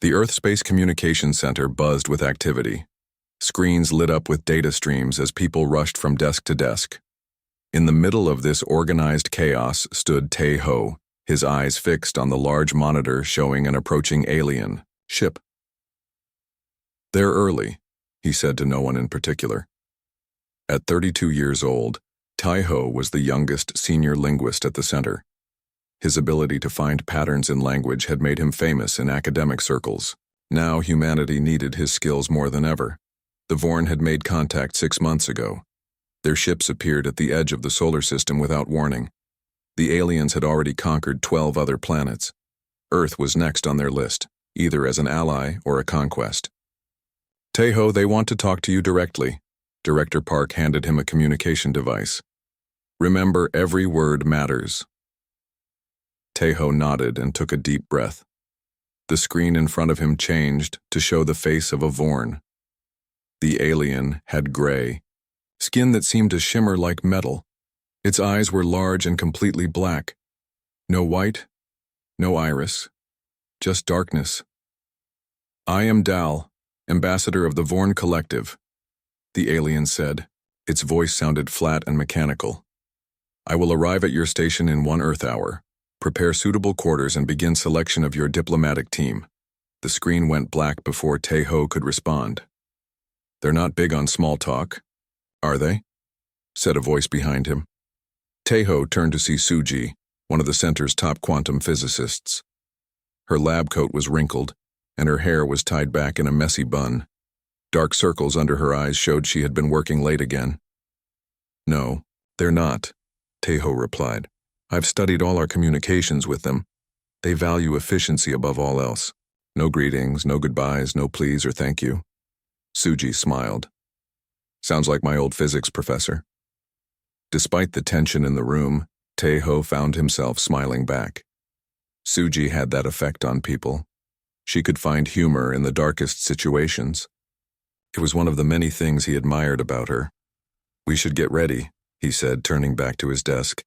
The Earth Space Communications Center buzzed with activity. Screens lit up with data streams as people rushed from desk to desk. In the middle of this organized chaos stood Tae-ho, his eyes fixed on the large monitor showing an approaching alien ship. "They're early," he said to no one in particular. At 32 years old, Tae-ho was the youngest senior linguist at the center. His ability to find patterns in language had made him famous in academic circles. Now humanity needed his skills more than ever. The Vorn had made contact 6 months ago. Their ships appeared at the edge of the solar system without warning. The aliens had already conquered 12 other planets. Earth was next on their list, either as an ally or a conquest. "Tae-ho, they want to talk to you directly." Director Park handed him a communication device. "Remember, every word matters." Tae-ho nodded and took a deep breath. The screen in front of him changed to show the face of a Vorn. The alien had gray, skin that seemed to shimmer like metal. Its eyes were large and completely black. No white, no iris, just darkness. "I am Dal, ambassador of the Vorn Collective," the alien said. Its voice sounded flat and mechanical. "I will arrive at your station in 1 Earth hour. Prepare suitable quarters and begin selection of your diplomatic team." The screen went black before Tae-ho could respond. "They're not big on small talk, are they?" said a voice behind him. Tae-ho turned to see Suji, one of the center's top quantum physicists. Her lab coat was wrinkled, and her hair was tied back in a messy bun. Dark circles under her eyes showed she had been working late again. "No, they're not," Tae-ho replied. "I've studied all our communications with them. They value efficiency above all else. No greetings, no goodbyes, no please or thank you." Suji smiled. "Sounds like my old physics professor." Despite the tension in the room, Tae-ho found himself smiling back. Suji had that effect on people. She could find humor in the darkest situations. It was one of the many things he admired about her. "We should get ready," he said, turning back to his desk.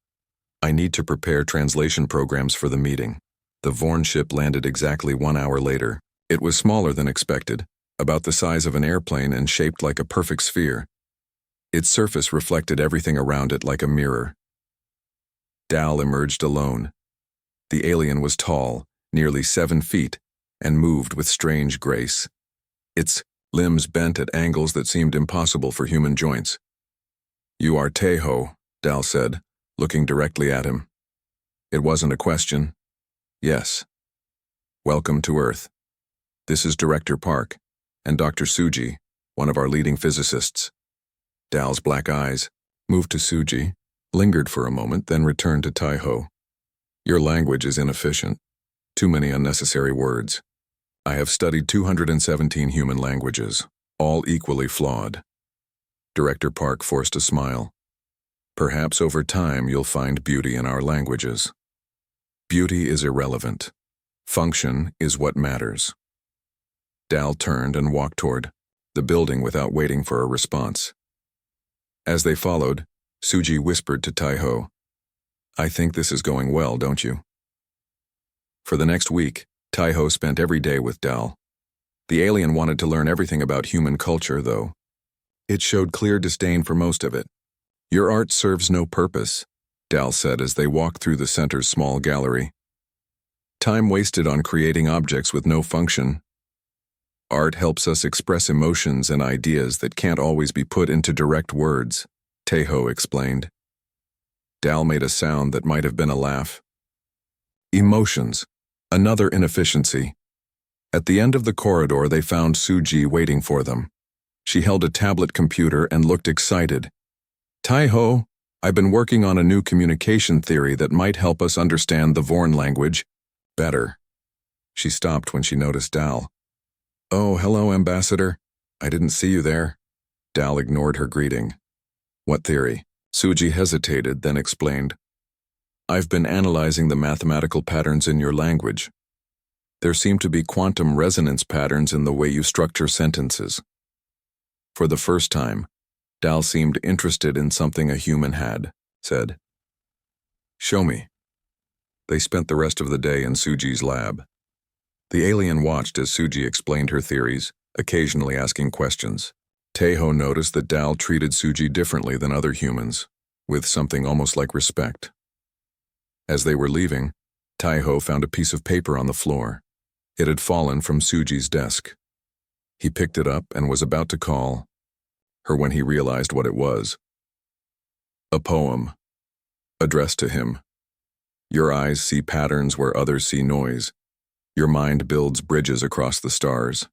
"I need to prepare translation programs for the meeting." The Vorn ship landed exactly 1 hour later. It was smaller than expected, about the size of an airplane and shaped like a perfect sphere. Its surface reflected everything around it like a mirror. Dal emerged alone. The alien was tall, nearly 7 feet, and moved with strange grace. Its limbs bent at angles that seemed impossible for human joints. "You are Tae-ho," Dal said, looking directly at him. It wasn't a question. "Yes. Welcome to Earth. This is Director Park, and Dr. Suji, one of our leading physicists." Dal's black eyes moved to Suji, lingered for a moment, then returned to Tae-ho. "Your language is inefficient. Too many unnecessary words. I have studied 217 human languages, all equally flawed." Director Park forced a smile. "Perhaps over time you'll find beauty in our languages. Beauty is irrelevant. Function is what matters." Dal turned and walked toward the building without waiting for a response. As they followed, Suji whispered to Tae-ho, "I think this is going well, don't you?" For the next week, Tae-ho spent every day with Dal. The alien wanted to learn everything about human culture, though. It showed clear disdain for most of it. "Your art serves no purpose," Dal said as they walked through the center's small gallery. "Time wasted on creating objects with no function. Art helps us express emotions and ideas that can't always be put into direct words," Tae-ho explained. Dal made a sound that might have been a laugh. Emotions, another inefficiency. At the end of the corridor, they found Suji waiting for them. She held a tablet computer and looked excited. "Tae-ho, I've been working on a new communication theory that might help us understand the Vorn language better." She stopped when she noticed Dal. "Oh, hello, Ambassador. I didn't see you there." Dal ignored her greeting. "What theory?" Suji hesitated, then explained. "I've been analyzing the mathematical patterns in your language. There seem to be quantum resonance patterns in the way you structure sentences." For the first time, Dal seemed interested in something a human had said. "Show me." They spent the rest of the day in Suji's lab. The alien watched as Suji explained her theories, occasionally asking questions. Taeho noticed that Dal treated Suji differently than other humans, with something almost like respect. As they were leaving, Taeho found a piece of paper on the floor. It had fallen from Suji's desk. He picked it up and was about to call her when he realized what it was. A poem, addressed to him. Your eyes see patterns where others see noise. Your mind builds bridges across the stars.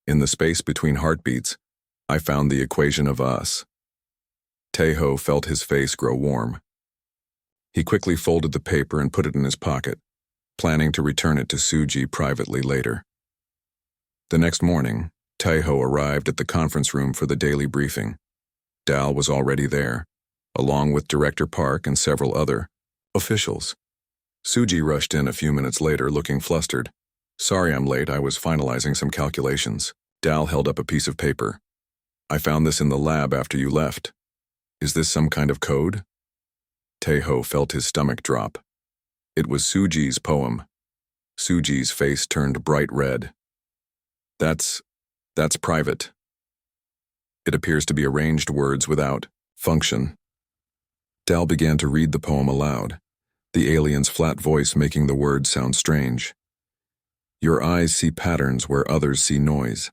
In the space between heartbeats, I found the equation of us. Taeho felt his face grow warm. He quickly folded the paper and put it in his pocket, planning to return it to Suji privately later. The next morning, Taeho arrived at the conference room for the daily briefing. Dal was already there, along with Director Park and several other officials. Suji rushed in a few minutes later looking flustered. Sorry I'm late, I was finalizing some calculations. Dal held up a piece of paper. I found this in the lab after you left. Is this some kind of code? Taeho felt his stomach drop. It was Suji's poem. Suji's face turned bright red. That's private. It appears to be arranged words without function. Dal began to read the poem aloud, the alien's flat voice making the words sound strange. Your eyes see patterns where others see noise.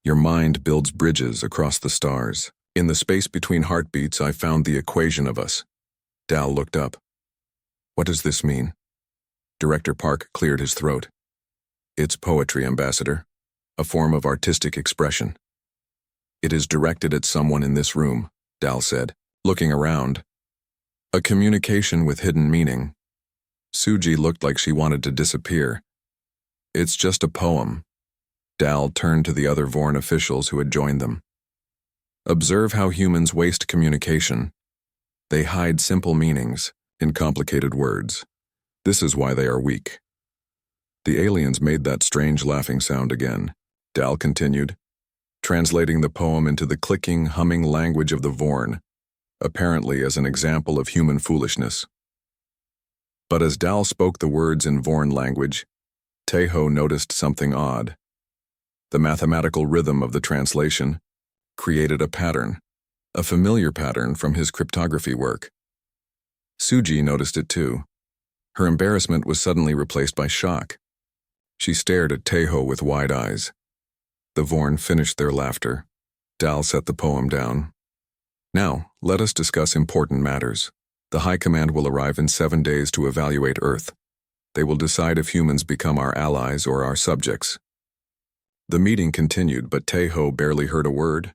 Your mind builds bridges across the stars. In the space between heartbeats, I found the equation of us. Dal looked up. What does this mean? Director Park cleared his throat. It's poetry, Ambassador, a form of artistic expression. It is directed at someone in this room, Dal said, looking around. A communication with hidden meaning. Suji looked like she wanted to disappear. It's just a poem. Dal turned to the other Vorn officials who had joined them. Observe how humans waste communication. They hide simple meanings in complicated words. This is why they are weak. The aliens made that strange laughing sound again. Dal continued, translating the poem into the clicking, humming language of the Vorn, apparently as an example of human foolishness. But as Dal spoke the words in Vorn language, Taeho noticed something odd. The mathematical rhythm of the translation created a pattern, a familiar pattern from his cryptography work. Suji noticed it too. Her embarrassment was suddenly replaced by shock. She stared at Taeho with wide eyes. The Vorn finished their laughter. Dal set the poem down. Now, let us discuss important matters. The High Command will arrive in 7 days to evaluate Earth. They will decide if humans become our allies or our subjects. The meeting continued, but Taeho barely heard a word.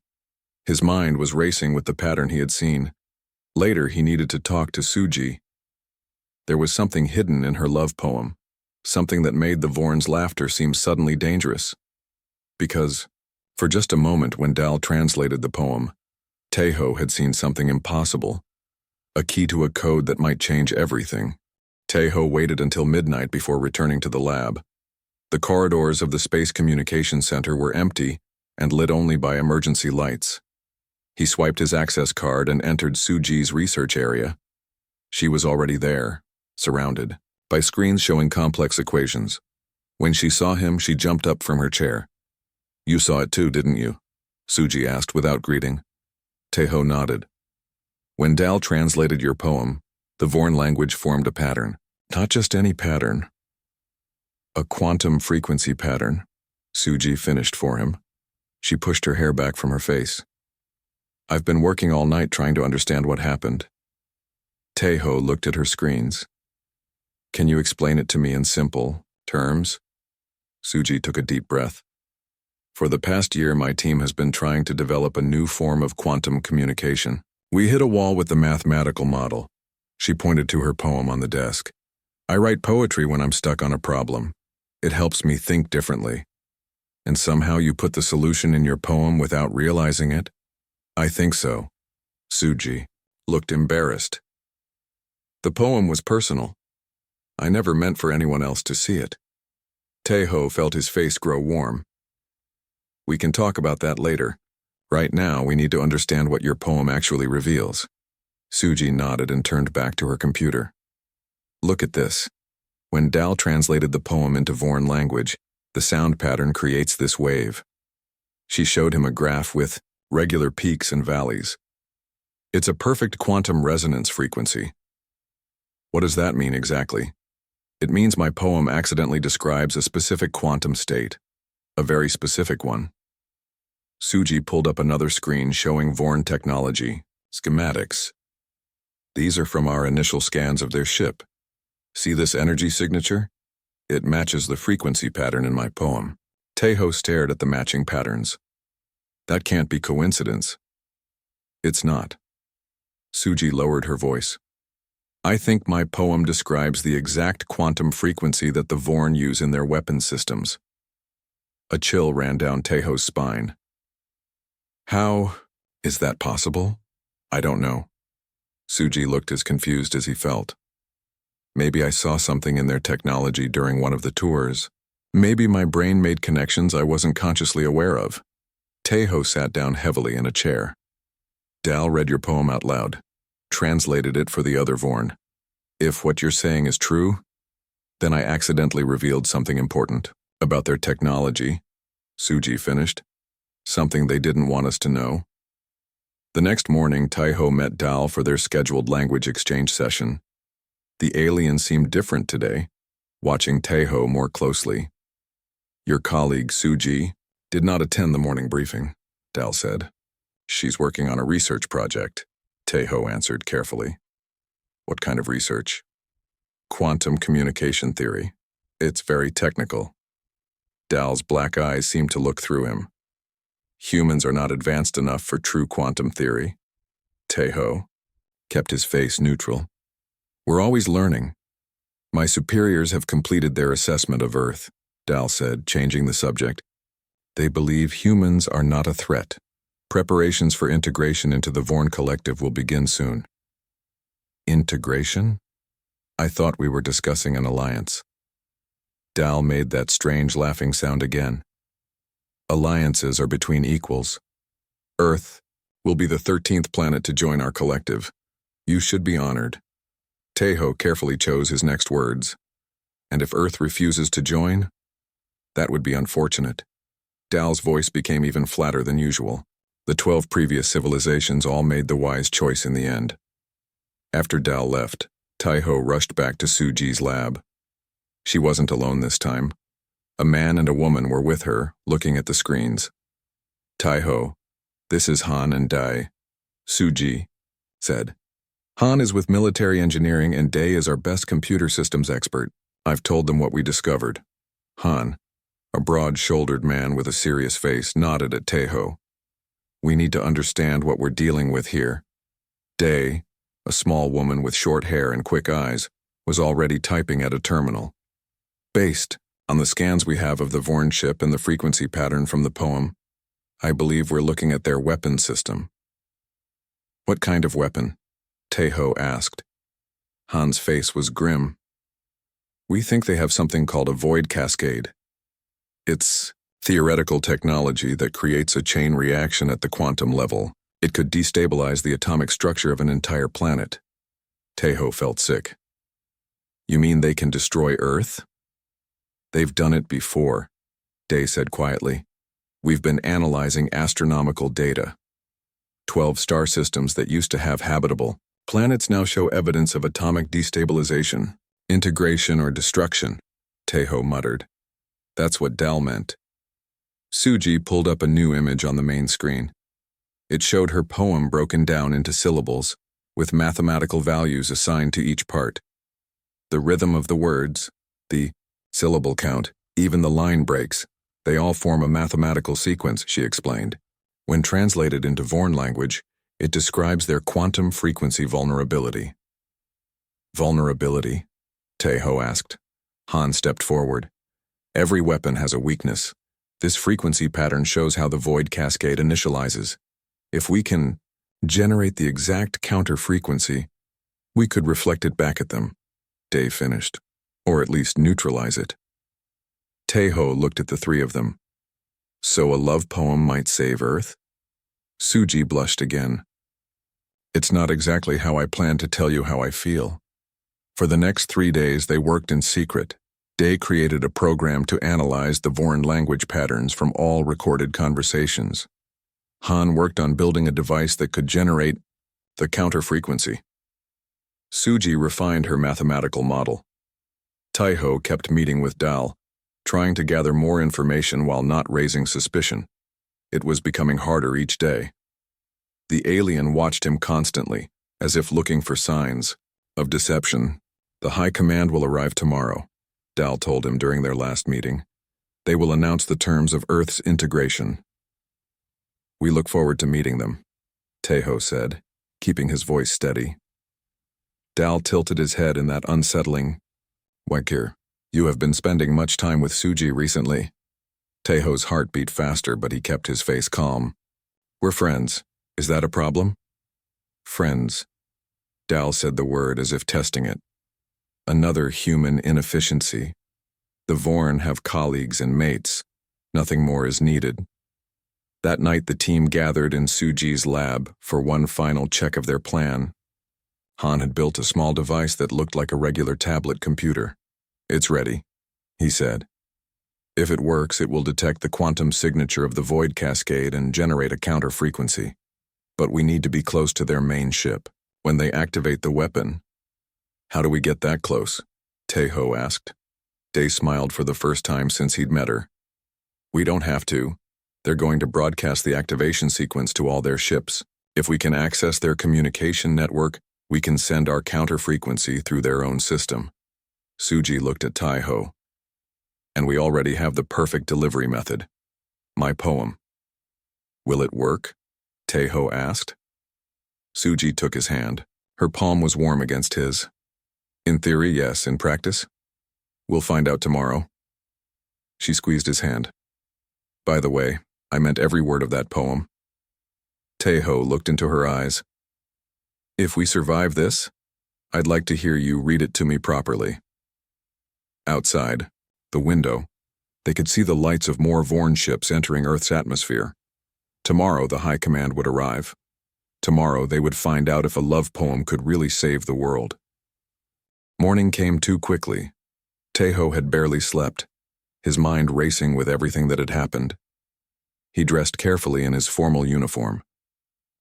His mind was racing with the pattern he had seen. Later, he needed to talk to Suji. There was something hidden in her love poem, something that made the Vorn's laughter seem suddenly dangerous. Because, for just a moment when Dal translated the poem, Taeho had seen something impossible, a key to a code that might change everything. Taeho waited until midnight before returning to the lab. The corridors of the Space Communication Center were empty and lit only by emergency lights. He swiped his access card and entered Suji's research area. She was already there, surrounded by screens showing complex equations. When she saw him, she jumped up from her chair. You saw it too, didn't you? Suji asked without greeting. Taeho nodded. When Dal translated your poem, the Vorn language formed a pattern. Not just any pattern. A quantum frequency pattern. Suji finished for him. She pushed her hair back from her face. I've been working all night trying to understand what happened. Taeho looked at her screens. Can you explain it to me in simple terms? Suji took a deep breath. For the past year, my team has been trying to develop a new form of quantum communication. We hit a wall with the mathematical model. She pointed to her poem on the desk. I write poetry when I'm stuck on a problem. It helps me think differently. And somehow you put the solution in your poem without realizing it? I think so. Suji looked embarrassed. The poem was personal. I never meant for anyone else to see it. Taeho felt his face grow warm. We can talk about that later. Right now, we need to understand what your poem actually reveals. Suji nodded and turned back to her computer. Look at this. When Dal translated the poem into Vorn language, the sound pattern creates this wave. She showed him a graph with regular peaks and valleys. It's a perfect quantum resonance frequency. What does that mean exactly? It means my poem accidentally describes a specific quantum state, a very specific one. Suji pulled up another screen showing Vorn technology, schematics. These are from our initial scans of their ship. See this energy signature? It matches the frequency pattern in my poem. Taeho stared at the matching patterns. That can't be coincidence. It's not. Suji lowered her voice. I think my poem describes the exact quantum frequency that the Vorn use in their weapon systems. A chill ran down Taeho's spine. How is that possible? I don't know. Suji looked as confused as he felt. Maybe I saw something in their technology during one of the tours. Maybe my brain made connections I wasn't consciously aware of. Taeho sat down heavily in a chair. Dal read your poem out loud, translated it for the other Vorn. If what you're saying is true, then I accidentally revealed something important about their technology, Suji finished. Something they didn't want us to know. The next morning, Taeho met Dal for their scheduled language exchange session. The alien seemed different today, watching Taeho more closely. Your colleague, Suji, did not attend the morning briefing, Dal said. She's working on a research project, Taeho answered carefully. What kind of research? Quantum communication theory. It's very technical. Dal's black eyes seemed to look through him. Humans are not advanced enough for true quantum theory. Taeho kept his face neutral. We're always learning. My superiors have completed their assessment of Earth, Dal said, changing the subject. They believe humans are not a threat. Preparations for integration into the Vorn Collective will begin soon. Integration? I thought we were discussing an alliance. Dal made that strange laughing sound again. Alliances are between equals. Earth will be the 13th planet to join our collective. You should be honored. Taeho carefully chose his next words. And if Earth refuses to join, that would be unfortunate. Dal's voice became even flatter than usual. The 12 previous civilizations all made the wise choice in the end. After Dal left, Taeho rushed back to Suji's lab. She wasn't alone this time. A man and a woman were with her, looking at the screens. Taeho, this is Han and Dai, Suji said. Han is with military engineering and Dai is our best computer systems expert. I've told them what we discovered. Han, a broad-shouldered man with a serious face, nodded at Taeho. We need to understand what we're dealing with here. Dai, a small woman with short hair and quick eyes, was already typing at a terminal. Based on the scans we have of the Vorn ship and the frequency pattern from the poem, I believe we're looking at their weapon system. What kind of weapon? Taeho asked. Han's face was grim. We think they have something called a void cascade. It's theoretical technology that creates a chain reaction at the quantum level. It could destabilize the atomic structure of an entire planet. Taeho felt sick. You mean they can destroy Earth? They've done it before, Dai said quietly. We've been analyzing astronomical data. 12 star systems that used to have habitable planets now show evidence of atomic destabilization, integration or destruction, Taeho muttered. That's what Dal meant. Suji pulled up a new image on the main screen. It showed her poem broken down into syllables, with mathematical values assigned to each part. The rhythm of the words, the syllable count, even the line breaks, they all form a mathematical sequence, she explained. When translated into Vorn language, it describes their quantum frequency vulnerability. Vulnerability? Taeho asked. Han stepped forward. Every weapon has a weakness. This frequency pattern shows how the void cascade initializes. If we can generate the exact counter frequency, we could reflect it back at them, Dai finished, or at least neutralize it. Taeho looked at the three of them. So a love poem might save Earth? Suji blushed again. It's not exactly how I plan to tell you how I feel. For the next 3 days, they worked in secret. Day created a program to analyze the Vorn language patterns from all recorded conversations. Han worked on building a device that could generate the counter frequency. Suji refined her mathematical model. Taiho kept meeting with Dal, trying to gather more information while not raising suspicion. It was becoming harder each day. The alien watched him constantly, as if looking for signs of deception. The High Command will arrive tomorrow, Dal told him during their last meeting. They will announce the terms of Earth's integration. We look forward to meeting them, Taiho said, keeping his voice steady. Dal tilted his head in that unsettling, "Wakir, you have been spending much time with Suji recently." Taiho's heart beat faster, but he kept his face calm. "We're friends. Is that a problem?" "Friends." Dal said the word as if testing it. Another human inefficiency. The Vorn have colleagues and mates. Nothing more is needed. That night the team gathered in Suji's lab for one final check of their plan. Han had built a small device that looked like a regular tablet computer. "It's ready," he said. "If it works, it will detect the quantum signature of the void cascade and generate a counter frequency. But we need to be close to their main ship when they activate the weapon." "How do we get that close?" Taiho asked. Day smiled for the first time since he'd met her. "We don't have to. They're going to broadcast the activation sequence to all their ships. If we can access their communication network, we can send our counter frequency through their own system." Suji looked at Taiho. "And we already have the perfect delivery method. My poem." "Will it work?" Taiho asked. Suji took his hand. Her palm was warm against his. "In theory, yes. In practice? We'll find out tomorrow." She squeezed his hand. "By the way, I meant every word of that poem." Taiho looked into her eyes. "If we survive this, I'd like to hear you read it to me properly." Outside, the window, they could see the lights of more Vorn ships entering Earth's atmosphere. Tomorrow the High Command would arrive. Tomorrow they would find out if a love poem could really save the world. Morning came too quickly. Taiho had barely slept, his mind racing with everything that had happened. He dressed carefully in his formal uniform.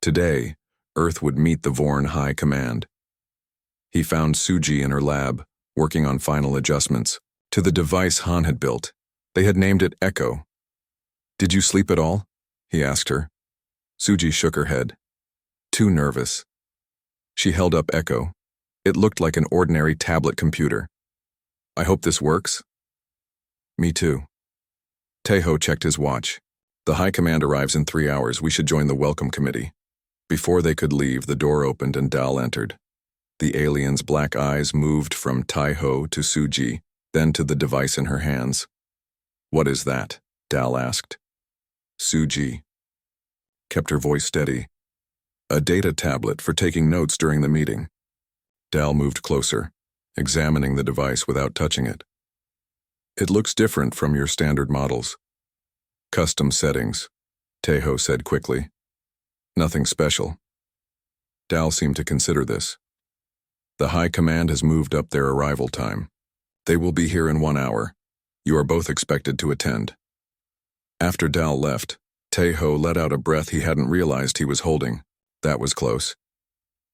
Today, Earth would meet the Vorn High Command. He found Suji in her lab, working on final adjustments to the device Han had built. They had named it Echo. "Did you sleep at all?" he asked her. Suji shook her head. Too nervous. She held up Echo. It looked like an ordinary tablet computer. "I hope this works." "Me too." Taiho checked his watch. "The High Command arrives in 3 hours. We should join the welcome committee." Before they could leave, the door opened and Dal entered. The alien's black eyes moved from Taiho to Suji, then to the device in her hands. "What is that?" Dal asked. Suji kept her voice steady. "A data tablet for taking notes during the meeting." Dal moved closer, examining the device without touching it. "It looks different from your standard models." "Custom settings," Taiho said quickly. "Nothing special." Dal seemed to consider this. "The High Command has moved up their arrival time. They will be here in 1 hour. You are both expected to attend." After Dal left, Taiho let out a breath he hadn't realized he was holding. That was close.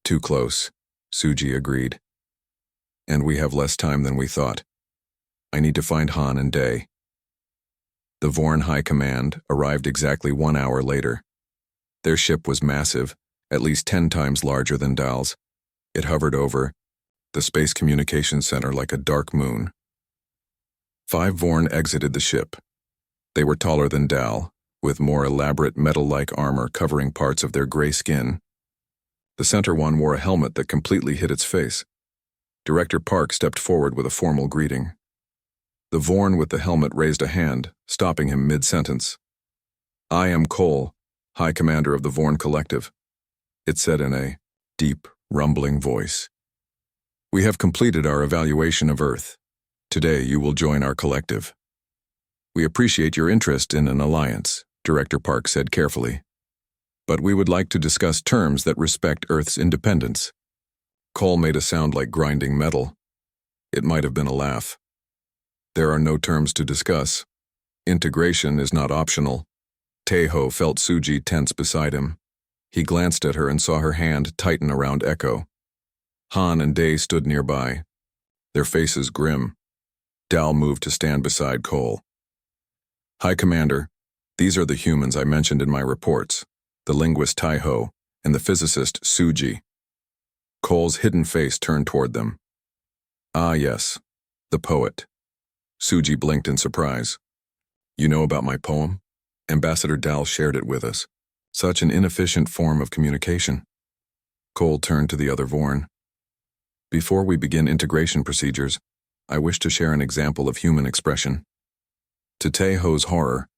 "Too close," Suji agreed. "And we have less time than we thought. I need to find Han and Day." The Vorn High Command arrived exactly 1 hour later. Their ship was massive, at least 10 times larger than Dal's. It hovered over the Space Communications Center like a dark moon. 5 Vorn exited the ship. They were taller than Dal, with more elaborate metal-like armor covering parts of their gray skin. The center one wore a helmet that completely hid its face. Director Park stepped forward with a formal greeting. The Vorn with the helmet raised a hand, stopping him mid-sentence. "I am Cole, High Commander of the Vorn Collective," it said in a deep, rumbling voice. "We have completed our evaluation of Earth. Today you will join our collective. We appreciate your interest in an alliance," Director Park said carefully. "But we would like to discuss terms that respect Earth's independence." Cole made a sound like grinding metal. It might have been a laugh. There are no terms to discuss. Integration is not optional. Taeho felt Suji tense beside him. He glanced at her and saw her hand tighten around Echo. Han and Dae stood nearby, their faces grim. Dal moved to stand beside Cole. High Commander, these are the humans I mentioned in my reports, the linguist Taeho and the physicist Suji. Cole's hidden face turned toward them. Ah yes, the poet. Suji blinked in surprise. You know about my poem? Ambassador Dal shared it with us. Such an inefficient form of communication. Cole turned to the other Vorn. Before we begin integration procedures, I wish to share an example of human expression. To Taeho's horror,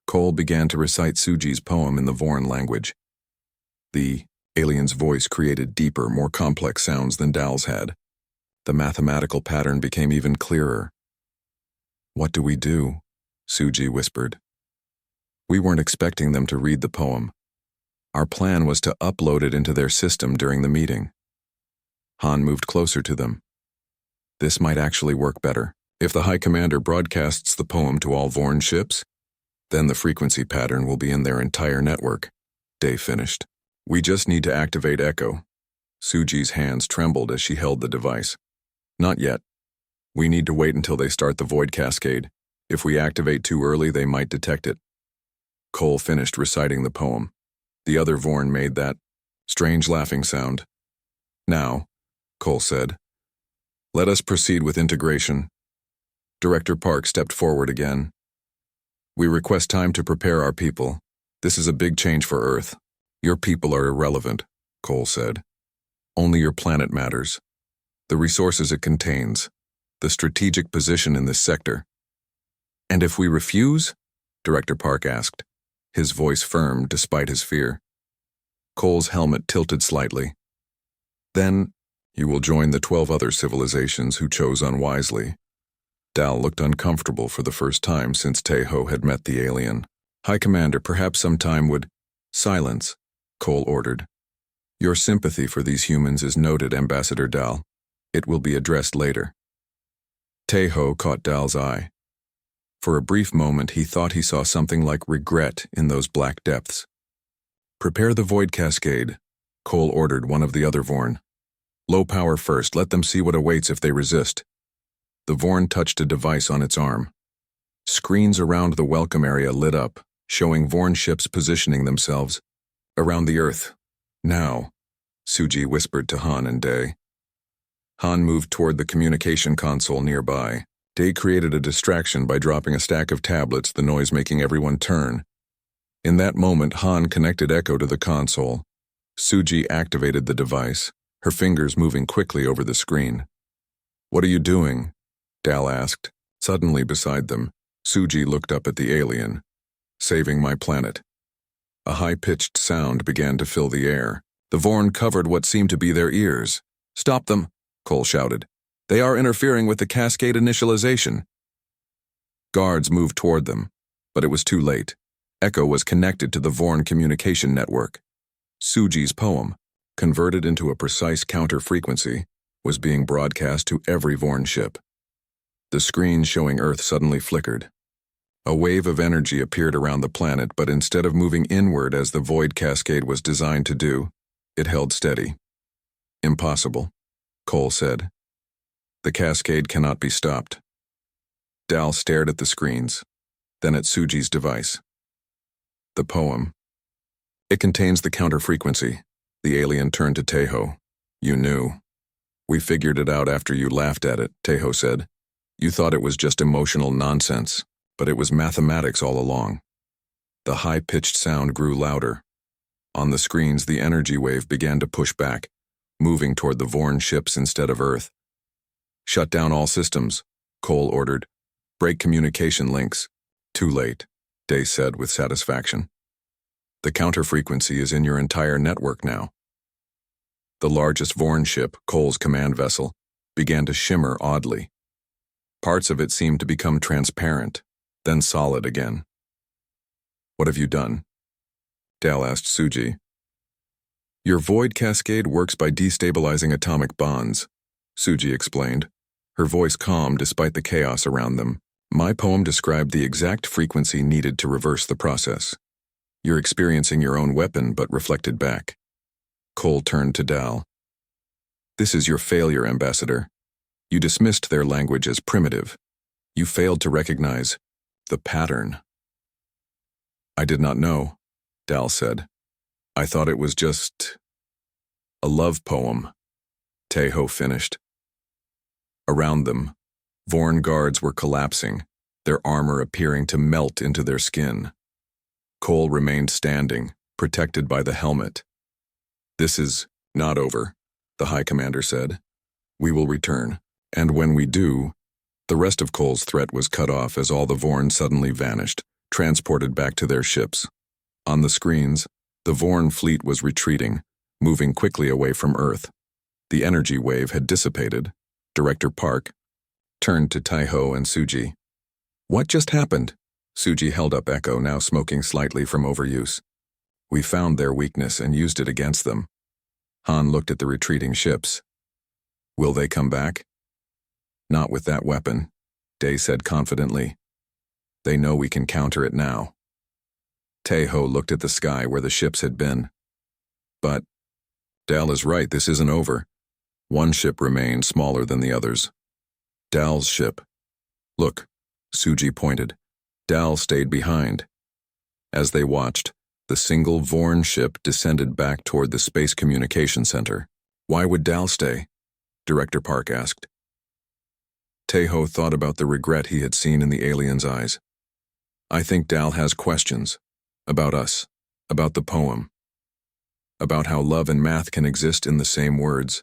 Cole began to recite Suji's poem in the Vorn language. The alien's voice created deeper, more complex sounds than Dal's had. The mathematical pattern became even clearer. What do we do? Suji whispered. We weren't expecting them to read the poem. Our plan was to upload it into their system during the meeting. Han moved closer to them. This might actually work better. If the High Commander broadcasts the poem to all Vorn ships, then the frequency pattern will be in their entire network. Dae finished. We just need to activate Echo. Suji's hands trembled as she held the device. Not yet. We need to wait until they start the void cascade. If we activate too early, they might detect it. Cole finished reciting the poem. The other Vorn made that strange laughing sound. Now, Cole said, let us proceed with integration. Director Park stepped forward again. We request time to prepare our people. This is a big change for Earth. Your people are irrelevant, Cole said. Only your planet matters. The resources it contains, the strategic position in this sector. And if we refuse? Director Park asked, his voice firm despite his fear. Cole's helmet tilted slightly. Then, you will join the 12 other civilizations who chose unwisely. Dal looked uncomfortable for the first time since Taeho had met the alien. High Commander, perhaps some time would... Silence, Cole ordered. Your sympathy for these humans is noted, Ambassador Dal. It will be addressed later. Taeho caught Dal's eye. For a brief moment, he thought he saw something like regret in those black depths. Prepare the void cascade, Cole ordered one of the other Vorn. Low power first, let them see what awaits if they resist. The Vorn touched a device on its arm. Screens around the welcome area lit up, showing Vorn ships positioning themselves around the Earth. Now, Suji whispered to Han and Dae. Han moved toward the communication console nearby. Dae created a distraction by dropping a stack of tablets, the noise making everyone turn. In that moment, Han connected Echo to the console. Suji activated the device, her fingers moving quickly over the screen. What are you doing? Dal asked. Suddenly beside them, Suji looked up at the alien. Saving my planet. A high-pitched sound began to fill the air. The Vorn covered what seemed to be their ears. Stop them, Cole shouted. They are interfering with the cascade initialization. Guards moved toward them, but it was too late. Echo was connected to the Vorn communication network. Suji's poem, converted into a precise counter-frequency, was being broadcast to every Vorn ship. The screen showing Earth suddenly flickered. A wave of energy appeared around the planet, but instead of moving inward as the void cascade was designed to do, it held steady. Impossible, Cole said. The cascade cannot be stopped. Dal stared at the screens, then at Suji's device. The poem. It contains the counter-frequency. The alien turned to Taeho. You knew. We figured it out after you laughed at it, Taeho said. You thought it was just emotional nonsense, but it was mathematics all along. The high-pitched sound grew louder. On the screens, the energy wave began to push back, moving toward the Vorn ships instead of Earth. Shut down all systems, Cole ordered. Break communication links. Too late, Dae said with satisfaction. The counter-frequency is in your entire network now. The largest Vorn ship, Cole's command vessel, began to shimmer oddly. Parts of it seemed to become transparent, then solid again. What have you done? Dal asked Suji. Your void cascade works by destabilizing atomic bonds, Suji explained, her voice calm despite the chaos around them. My poem described the exact frequency needed to reverse the process. You're experiencing your own weapon, but reflected back. Cole turned to Dal. This is your failure, Ambassador. You dismissed their language as primitive. You failed to recognize the pattern. I did not know, Dal said. I thought it was just a love poem. Taeho finished. Around them, Vorn guards were collapsing, their armor appearing to melt into their skin. Cole remained standing, protected by the helmet. This is not over, the High Commander said. We will return, and when we do, the rest of Cole's threat was cut off as all the Vorn suddenly vanished, transported back to their ships. On the screens, the Vorn fleet was retreating, moving quickly away from Earth. The energy wave had dissipated. Director Park turned to Taeho and Suji. What just happened? Suji held up Echo, now smoking slightly from overuse. We found their weakness and used it against them. Han looked at the retreating ships. Will they come back? Not with that weapon, Day said confidently. They know we can counter it now. Taeho looked at the sky where the ships had been. But Dal is right, this isn't over. One ship remained smaller than the others. Dal's ship. Look, Suji pointed. Dal stayed behind. As they watched, the single Vorn ship descended back toward the Space Communication Center. Why would Dal stay? Director Park asked. Taeho thought about the regret he had seen in the alien's eyes. I think Dal has questions. About us. About the poem. About how love and math can exist in the same words.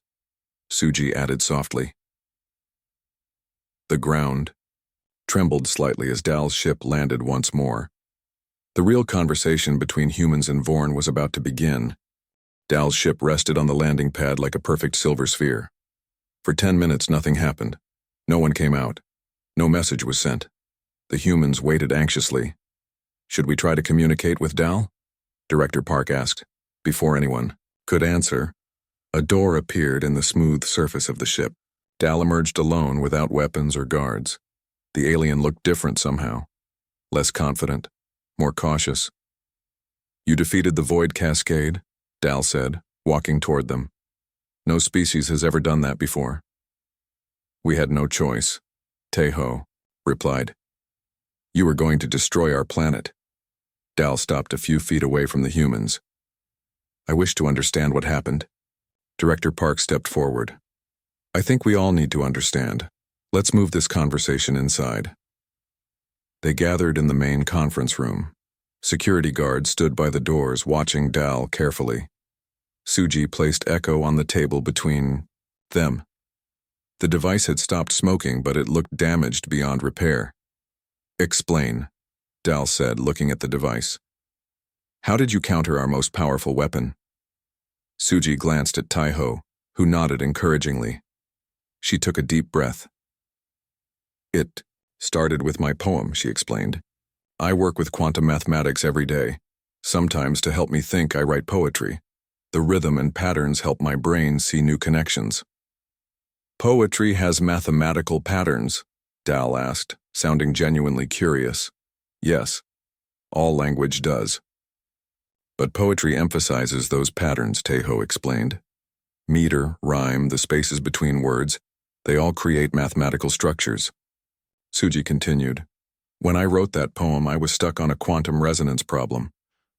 Suji added softly. The ground trembled slightly as Dal's ship landed once more. The real conversation between humans and Vorn was about to begin. Dal's ship rested on the landing pad like a perfect silver sphere. For 10 minutes nothing happened. No one came out. No message was sent. The humans waited anxiously. Should we try to communicate with Dal? Director Park asked. Before anyone could answer, a door appeared in the smooth surface of the ship. Dal emerged alone without weapons or guards. The alien looked different somehow. Less confident, more cautious. You defeated the Void Cascade, Dal said, walking toward them. No species has ever done that before. We had no choice, Taeho replied. You were going to destroy our planet. Dal stopped a few feet away from the humans. I wish to understand what happened. Director Park stepped forward. I think we all need to understand. Let's move this conversation inside. They gathered in the main conference room. Security guards stood by the doors watching Dal carefully. Suji placed Echo on the table between them. The device had stopped smoking, but it looked damaged beyond repair. Explain, Dal said, looking at the device. How did you counter our most powerful weapon? Suji glanced at Taeho, who nodded encouragingly. She took a deep breath. It started with my poem, she explained. I work with quantum mathematics every day. Sometimes to help me think, I write poetry. The rhythm and patterns help my brain see new connections. Poetry has mathematical patterns, Dal asked, sounding genuinely curious. Yes, all language does. But poetry emphasizes those patterns, Taeho explained. Meter, rhyme, the spaces between words, they all create mathematical structures. Suji continued. When I wrote that poem, I was stuck on a quantum resonance problem.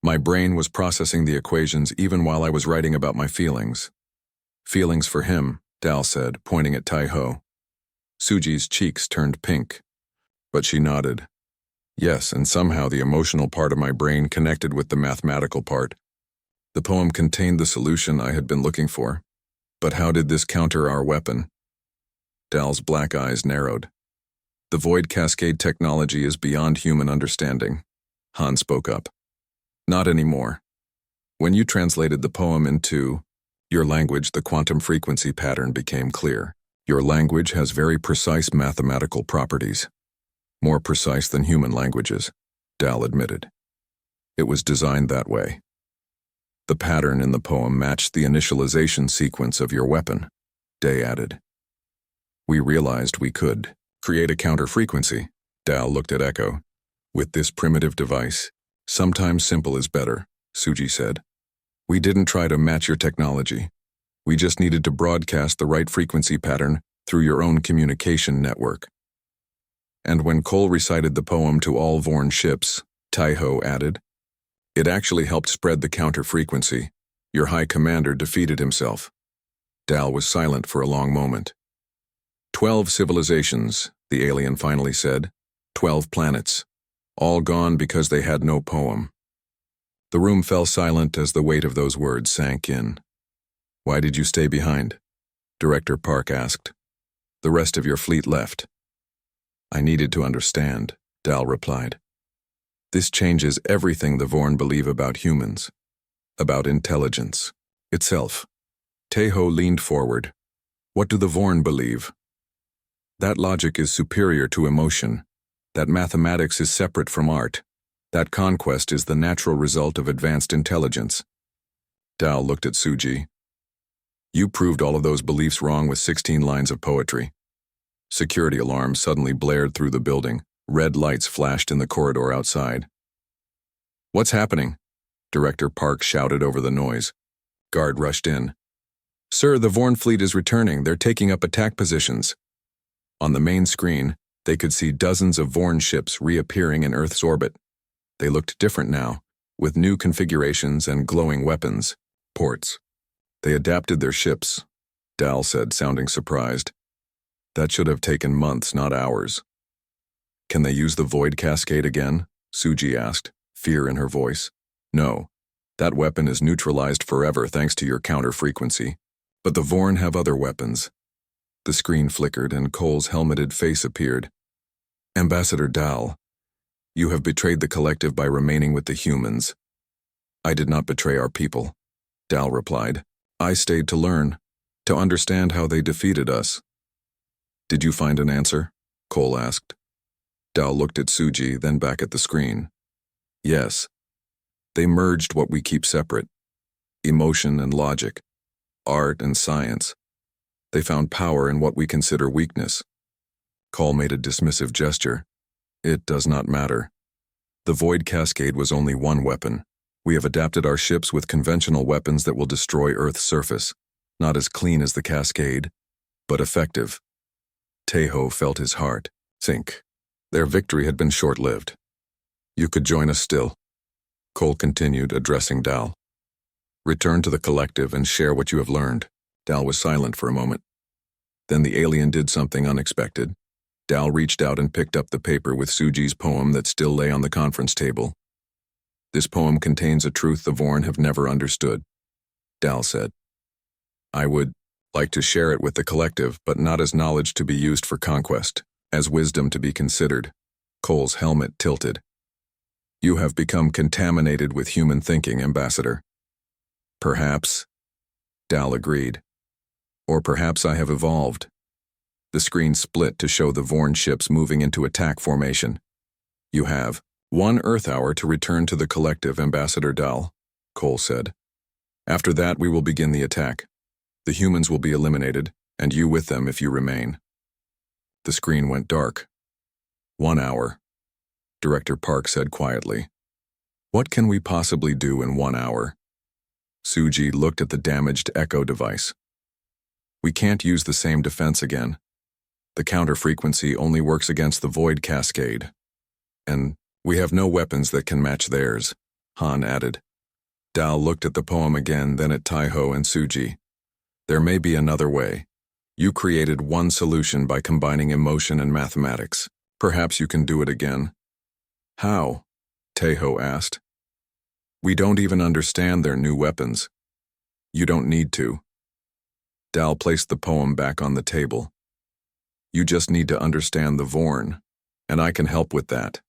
My brain was processing the equations even while I was writing about my feelings. Feelings for him, Dal said, pointing at Taeho. Suji's cheeks turned pink, but she nodded. Yes, and somehow the emotional part of my brain connected with the mathematical part. The poem contained the solution I had been looking for. But how did this counter our weapon? Dal's black eyes narrowed. The Void Cascade technology is beyond human understanding, Han spoke up. Not anymore. When you translated the poem into your language, the quantum frequency pattern became clear. Your language has very precise mathematical properties. More precise than human languages, Dal admitted. It was designed that way. The pattern in the poem matched the initialization sequence of your weapon, Day added. We realized we could create a counter-frequency. Dal looked at Echo. With this primitive device, sometimes simple is better, Suji said. We didn't try to match your technology. We just needed to broadcast the right frequency pattern through your own communication network. And when Cole recited the poem to all Vorn ships, Tai-Ho added, it actually helped spread the counter-frequency. Your high commander defeated himself. Dal was silent for a long moment. 12 civilizations, the alien finally said. 12 planets. All gone because they had no poem. The room fell silent as the weight of those words sank in. Why did you stay behind? Director Park asked. The rest of your fleet left. I needed to understand, Dal replied. This changes everything the Vorn believe about humans. About intelligence itself. Tai-Ho leaned forward. What do the Vorn believe? That logic is superior to emotion. That mathematics is separate from art. That conquest is the natural result of advanced intelligence. Dal looked at Suji. You proved all of those beliefs wrong with 16 lines of poetry. Security alarms suddenly blared through the building. Red lights flashed in the corridor outside. What's happening? Director Park shouted over the noise. Guard rushed in. Sir, the Vorn fleet is returning. They're taking up attack positions. On the main screen, they could see dozens of Vorn ships reappearing in Earth's orbit. They looked different now, with new configurations and glowing weapons. Ports. They adapted their ships, Dal said, sounding surprised. That should have taken months, not hours. Can they use the Void Cascade again? Suji asked, fear in her voice. No. That weapon is neutralized forever thanks to your counter-frequency. But the Vorn have other weapons. The screen flickered and Cole's helmeted face appeared. Ambassador Dal, you have betrayed the collective by remaining with the humans. I did not betray our people, Dal replied. I stayed to learn, to understand how they defeated us. Did you find an answer? Cole asked. Dal looked at Suji, then back at the screen. Yes. They merged what we keep separate. Emotion and logic. Art and science. They found power in what we consider weakness. Cole made a dismissive gesture. It does not matter. The Void Cascade was only one weapon. We have adapted our ships with conventional weapons that will destroy Earth's surface. Not as clean as the Cascade, but effective. Tai-Ho felt his heart sink. Their victory had been short-lived. You could join us still. Cole continued, addressing Dal. Return to the collective and share what you have learned. Dal was silent for a moment. Then the alien did something unexpected. Dal reached out and picked up the paper with Suji's poem that still lay on the conference table. This poem contains a truth the Vorn have never understood, Dal said. I would like to share it with the collective, but not as knowledge to be used for conquest, as wisdom to be considered. Cole's helmet tilted. You have become contaminated with human thinking, Ambassador. Perhaps, Dal agreed. Or perhaps I have evolved. The screen split to show the Vorn ships moving into attack formation. You have 1 Earth hour to return to the collective, Ambassador Dal, Cole said. After that, we will begin the attack. The humans will be eliminated, and you with them if you remain. The screen went dark. 1 hour, Director Park said quietly. What can we possibly do in 1 hour? Suji looked at the damaged Echo device. We can't use the same defense again. The counter-frequency only works against the Void Cascade. And we have no weapons that can match theirs, Han added. Dal looked at the poem again, then at Tai-Ho and Suji. There may be another way. You created one solution by combining emotion and mathematics. Perhaps you can do it again. How? Tai-Ho asked. We don't even understand their new weapons. You don't need to. Dal placed the poem back on the table. You just need to understand the Vorn, and I can help with that.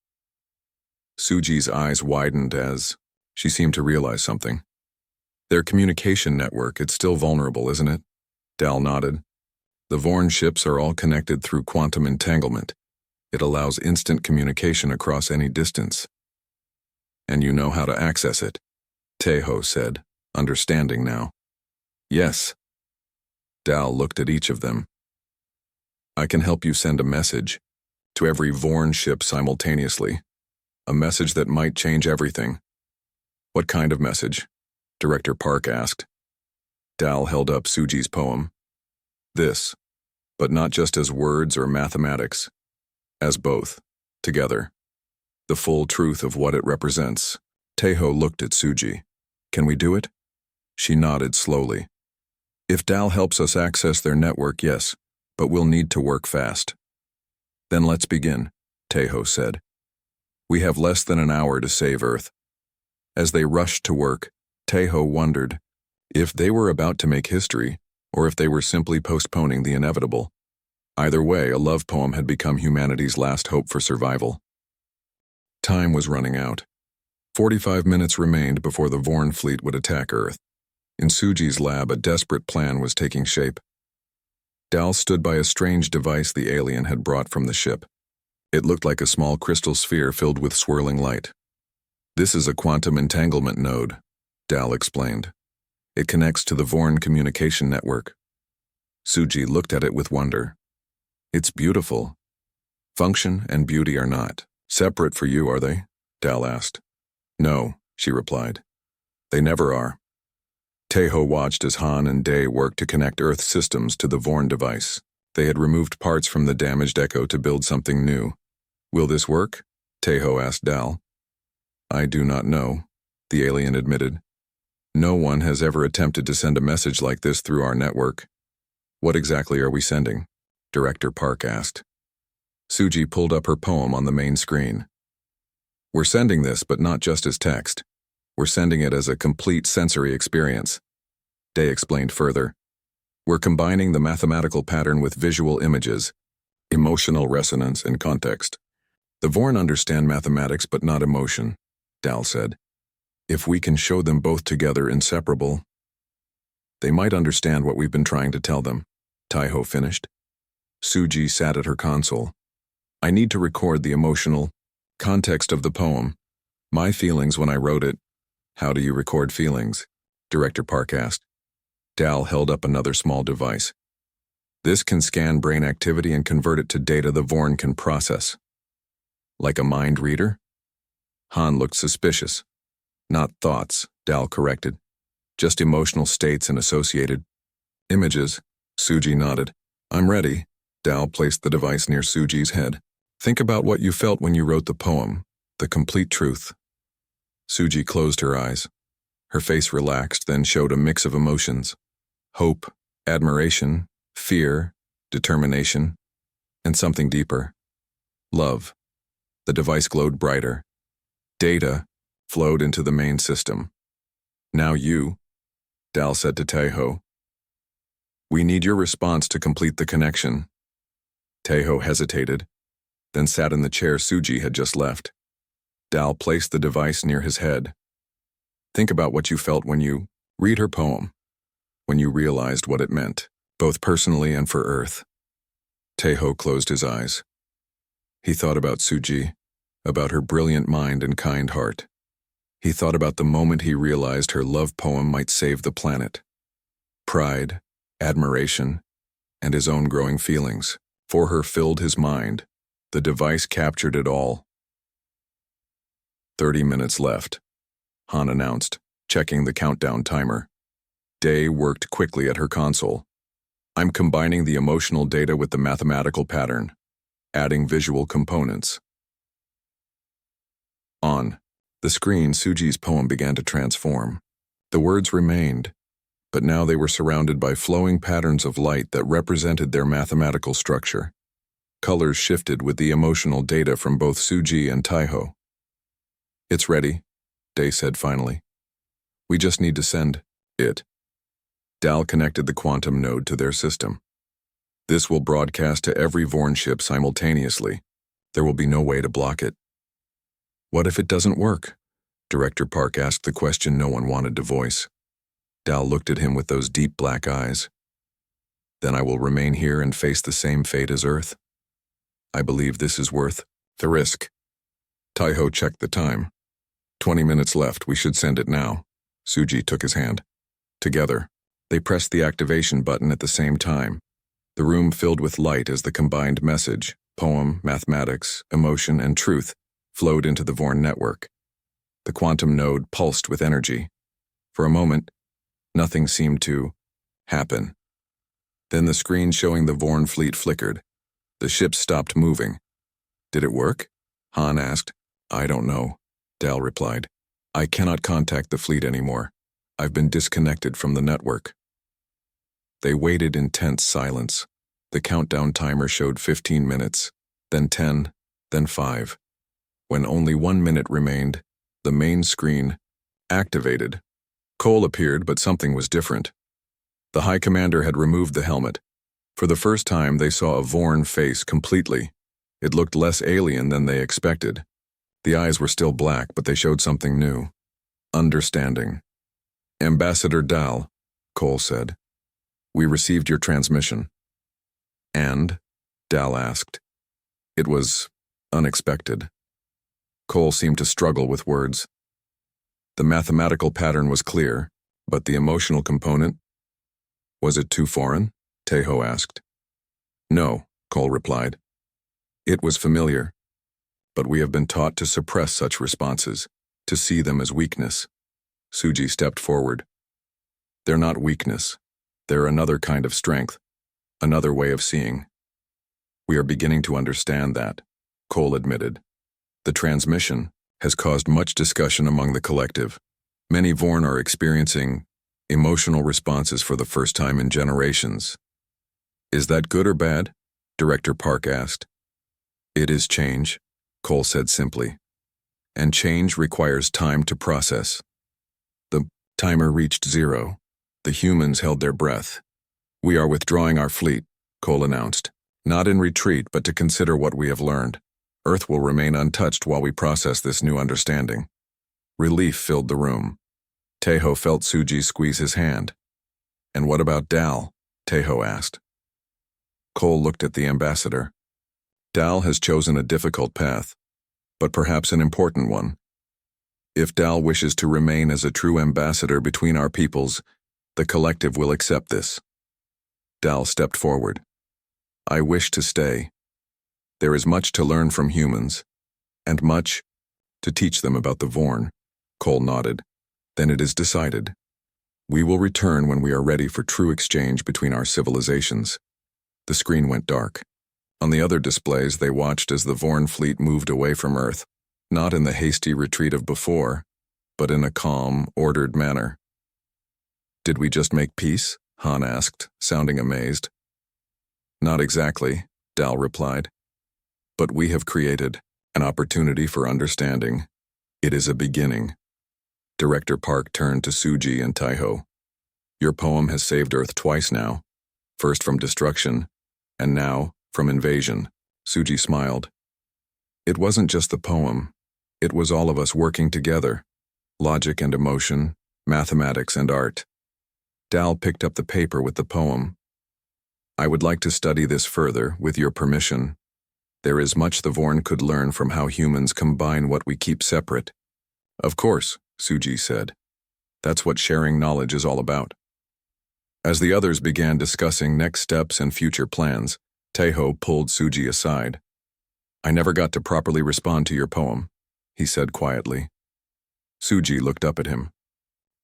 Suji's eyes widened as she seemed to realize something. Their communication network, it's still vulnerable, isn't it? Dal nodded. The Vorn ships are all connected through quantum entanglement. It allows instant communication across any distance. And you know how to access it, Tai-Ho said, understanding now. Yes. Dal looked at each of them. I can help you send a message to every Vorn ship simultaneously. A message that might change everything. What kind of message? Director Park asked. Dal held up Suji's poem. This, but not just as words or mathematics, as both, together. The full truth of what it represents. Taeho looked at Suji. Can we do it? She nodded slowly. If Dal helps us access their network, yes, but we'll need to work fast. Then let's begin, Taeho said. We have less than an hour to save Earth. As they rushed to work, Taeho wondered if they were about to make history or if they were simply postponing the inevitable. Either way, a love poem had become humanity's last hope for survival. Time was running out. 45 minutes remained before the Vorn fleet would attack Earth. In Suji's lab, a desperate plan was taking shape. Dal stood by a strange device the alien had brought from the ship. It looked like a small crystal sphere filled with swirling light. This is a quantum entanglement node, Dal explained. It connects to the Vorn communication network. Suji looked at it with wonder. It's beautiful. Function and beauty are not separate for you, are they? Dal asked. No, she replied. They never are. Taeho watched as Han and Day worked to connect Earth systems to the Vorn device. They had removed parts from the damaged Echo to build something new. Will this work? Taeho asked Dal. I do not know, the alien admitted. No one has ever attempted to send a message like this through our network. What exactly are we sending? Director Park asked. Suji pulled up her poem on the main screen. We're sending this, but not just as text. We're sending it as a complete sensory experience. Day explained further. We're combining the mathematical pattern with visual images, emotional resonance, and context. The Vorn understand mathematics but not emotion, Dal said. If we can show them both together inseparable, they might understand what we've been trying to tell them, Taeho finished. Suji sat at her console. I need to record the emotional context of the poem, my feelings when I wrote it. How do you record feelings? Director Park asked. Dal held up another small device. This can scan brain activity and convert it to data the Vorn can process. Like a mind reader? Han looked suspicious. Not thoughts, Dal corrected. Just emotional states and associated images. Suji nodded. I'm ready. Dal placed the device near Suji's head. Think about what you felt when you wrote the poem, the complete truth. Suji closed her eyes. Her face relaxed, then showed a mix of emotions. Hope, admiration, fear, determination, and something deeper. Love. The device glowed brighter. Data flowed into the main system. Now you, Dal said to Taeho. We need your response to complete the connection. Taeho hesitated, then sat in the chair Suji had just left. Dal placed the device near his head. Think about what you felt when you read her poem, when you realized what it meant, both personally and for Earth. Taeho closed his eyes. He thought about Suji, about her brilliant mind and kind heart. He thought about the moment he realized her love poem might save the planet. Pride, admiration, and his own growing feelings for her filled his mind. The device captured it all. 30 minutes left, Han announced, checking the countdown timer. Day worked quickly at her console. I'm combining the emotional data with the mathematical pattern, adding visual components. On the screen, Suji's poem began to transform. The words remained, but now they were surrounded by flowing patterns of light that represented their mathematical structure. Colors shifted with the emotional data from both Suji and Taeho. It's ready, Day said finally. We just need to send it. Dal connected the quantum node to their system. This will broadcast to every Vorn ship simultaneously. There will be no way to block it. What if it doesn't work? Director Park asked the question no one wanted to voice. Dal looked at him with those deep black eyes. Then I will remain here and face the same fate as Earth. I believe this is worth the risk. Taeho checked the time. 20 minutes left, we should send it now. Suji took his hand. Together, they pressed the activation button at the same time. The room filled with light as the combined message, poem, mathematics, emotion, and truth flowed into the Vorn network. The quantum node pulsed with energy. For a moment, nothing seemed to happen. Then the screen showing the Vorn fleet flickered. The ship stopped moving. Did it work? Han asked. I don't know, Dal replied. I cannot contact the fleet anymore. I've been disconnected from the network. They waited in tense silence. The countdown timer showed 15 minutes, then 10, then 5. When only 1 minute remained, the main screen activated. Cole appeared, but something was different. The High Commander had removed the helmet. For the first time, they saw a Vorn face completely. It looked less alien than they expected. The eyes were still black, but they showed something new. Understanding. Ambassador Dal, Cole said. We received your transmission. And? Dal asked. It was unexpected. Cole seemed to struggle with words. The mathematical pattern was clear, but the emotional component? Was it too foreign? Tejo asked. No, Cole replied. It was familiar, but we have been taught to suppress such responses, to see them as weakness. Suji stepped forward. They're not weakness. They're another kind of strength, another way of seeing. We are beginning to understand that, Cole admitted. The transmission has caused much discussion among the collective. Many Vorn are experiencing emotional responses for the first time in generations. Is that good or bad? Director Park asked. It is change, Cole said simply. And change requires time to process. The timer reached 0. The humans held their breath. We are withdrawing our fleet, Cole announced. Not in retreat, but to consider what we have learned. Earth will remain untouched while we process this new understanding. Relief filled the room. Tejo felt Suji squeeze his hand. And what about Dal? Tejo asked. Cole looked at the ambassador. Dal has chosen a difficult path, but perhaps an important one. If Dal wishes to remain as a true ambassador between our peoples, the collective will accept this. Dal stepped forward. I wish to stay. There is much to learn from humans, and much to teach them about the Vorn. Cole nodded. Then it is decided. We will return when we are ready for true exchange between our civilizations. The screen went dark. On the other displays, they watched as the Vorn fleet moved away from Earth, not in the hasty retreat of before, but in a calm, ordered manner. Did we just make peace? Han asked, sounding amazed. Not exactly, Dal replied. But we have created an opportunity for understanding. It is a beginning. Director Park turned to Suji and Tejo. Your poem has saved Earth twice now, first from destruction, and now from invasion. Suji smiled. It wasn't just the poem. It was all of us working together. Logic and emotion, mathematics and art. Dal picked up the paper with the poem. I would like to study this further, with your permission. There is much the Vorn could learn from how humans combine what we keep separate. Of course, Suji said. That's what sharing knowledge is all about. As the others began discussing next steps and future plans, Tejo pulled Suji aside. I never got to properly respond to your poem, he said quietly. Suji looked up at him.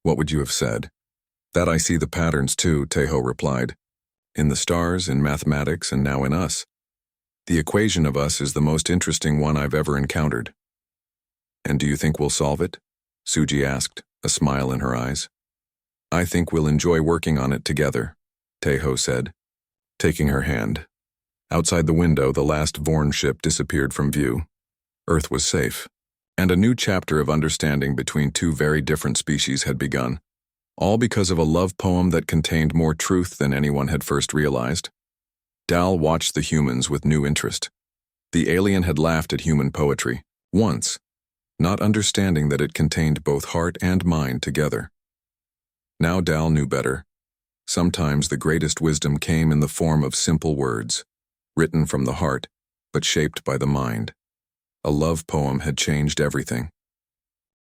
What would you have said? That I see the patterns too, Tejo replied. In the stars, in mathematics, and now in us. The equation of us is the most interesting one I've ever encountered. And do you think we'll solve it? Suji asked, a smile in her eyes. I think we'll enjoy working on it together, Tejo said, taking her hand. Outside the window, the last Vorn ship disappeared from view. Earth was safe, and a new chapter of understanding between two very different species had begun, all because of a love poem that contained more truth than anyone had first realized. Dal watched the humans with new interest. The alien had laughed at human poetry, once, not understanding that it contained both heart and mind together. Now Dal knew better. Sometimes the greatest wisdom came in the form of simple words, written from the heart, but shaped by the mind. A love poem had changed everything.